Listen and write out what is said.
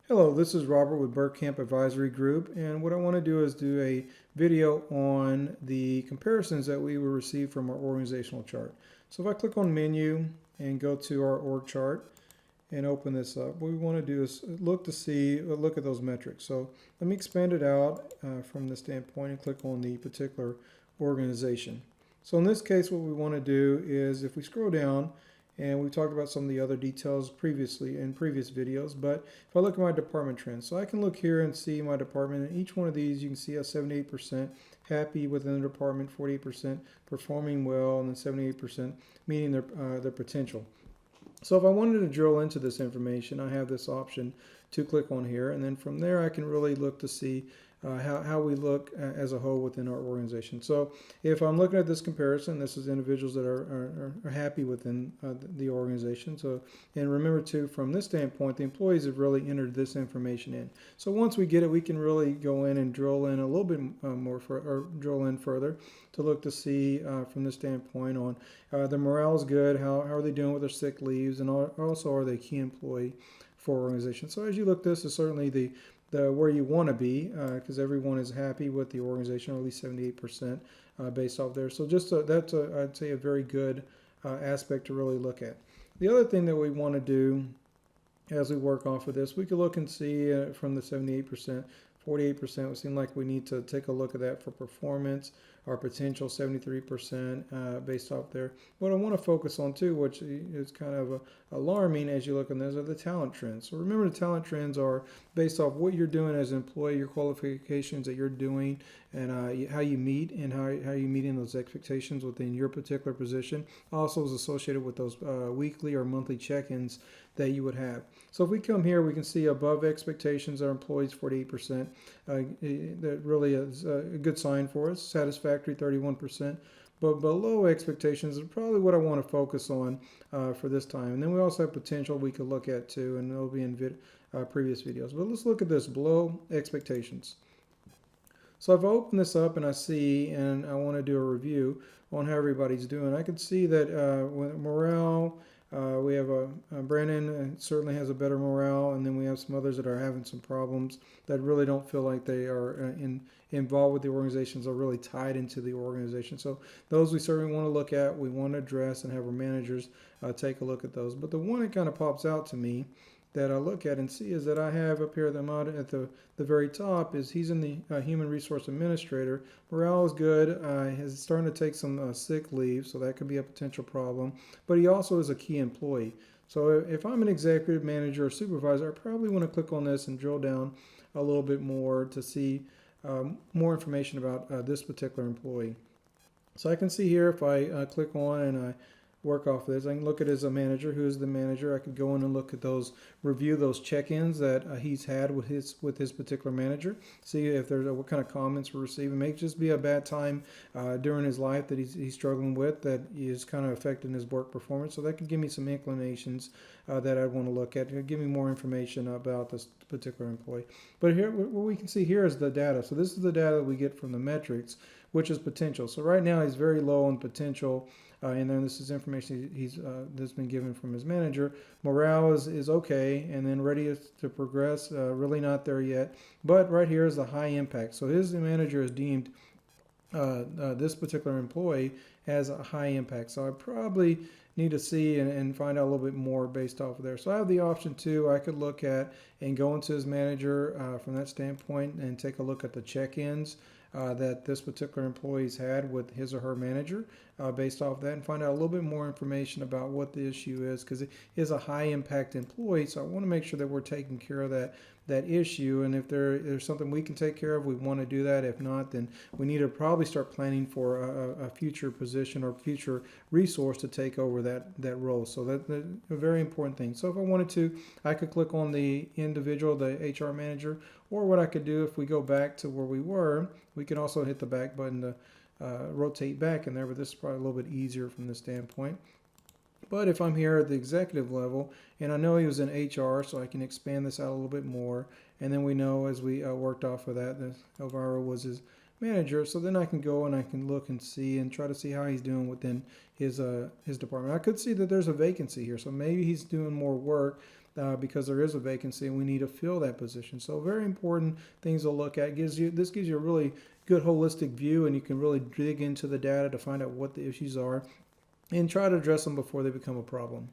Hello, this is Robert with Burcamp Advisory Group, and what I want to do is do a video on the comparisons that we will receive from our organizational chart. So if I click on Menu and go to our org chart and open this up, what we want to do is look at those metrics. So let me expand it out from the standpoint and click on the particular organization. So in this case, what we want to do is if we scroll down, and we talked about some of the other details previously in previous videos, but if I look at my department trends, so I can look here and see my department, and each one of these you can see a 78% happy within the department, 48% performing well, and then 78% meeting their potential. So if I wanted to drill into this information, I have this option to click on here, and then from there I can really look to see how we look as a whole within our organization. So if I'm looking at this comparison, this is individuals that are happy within the organization. So, and remember too, from this standpoint, the employees have really entered this information in. So once we get it, we can really go in and drill in a little bit or drill in further to look to see from this standpoint on their morale is good, how are they doing with their sick leaves, and also are they a key employee for organization. So as you look, this is certainly the where you want to be because everyone is happy with the organization, or at least 78% based off there. So just that's I'd say a very good aspect to really look at. The other thing that we want to do as we work off of this, we could look and see from the 78%, 48%, it seem like we need to take a look at that for performance. Our potential 73% based off there. What I want to focus on too, which is kind of alarming as you look at those, are the talent trends. So remember, the talent trends are based off what you're doing as an employee, your qualifications that you're doing, and how you meet and how you meeting those expectations within your particular position. Also is associated with those weekly or monthly check-ins that you would have. So if we come here, we can see above expectations, our employees 48%. That really is a good sign for us. Satisfactory 31%. But below expectations is probably what I want to focus on for this time. And then we also have potential we could look at too, and it'll be in previous videos. But let's look at this below expectations. So if I open this up and I see, and I want to do a review on how everybody's doing, I can see that morale, we have Brandon certainly has a better morale, and then we have some others that are having some problems that really don't feel like they are involved with the organizations, are really tied into the organization. So those we certainly want to look at, we want to address, and have our managers take a look at those. But the one that kind of pops out to me that I look at and see is that I have up here at the very top is he's in the human resource administrator. Morale is good. He's starting to take some sick leave, so that could be a potential problem. But he also is a key employee. So if I'm an executive manager or supervisor, I probably want to click on this and drill down a little bit more to see more information about this particular employee. So I can see here if I click on and I work off of this, I can look at as a manager, who is the manager. I could go in and look at those, review those check-ins that he's had with his particular manager, see if there's what kind of comments we're receiving. It may just be a bad time during his life that he's struggling with that is kind of affecting his work performance. So that could give me some inclinations that I'd want to look at. It could give me more information about this particular employee. But here, what we can see here is the data. So this is the data that we get from the metrics, which is potential. So right now he's very low on potential. And then this is information that's been given from his manager. Morale is okay, and then ready to progress, really not there yet. But right here is the high impact. So his manager has deemed this particular employee has a high impact. So I probably need to see and find out a little bit more based off of there. So I have the option too. I could look at and go into his manager from that standpoint and take a look at the check-ins that this particular employee's had with his or her manager based off that, and find out a little bit more information about what the issue is, because it is a high impact employee. So I want to make sure that we're taking care of that issue, and if there's something we can take care of, we want to do that. If not, then we need to probably start planning for a future position or future resource to take over that role. So that's a very important thing. So if I wanted to, I could click on the individual, the HR manager, or what I could do, if we go back to where we were, we can also hit the back button to rotate back in there, but this is probably a little bit easier from this standpoint. But if I'm here at the executive level, and I know he was in HR, so I can expand this out a little bit more, and then we know as we worked off of that, Elvira was his manager, so then I can go and I can look and see and try to see how he's doing within his department. I could see that there's a vacancy here, so maybe he's doing more work because there is a vacancy and we need to fill that position. So very important things to look at. This gives you a really good holistic view, and you can really dig into the data to find out what the issues are and try to address them before they become a problem.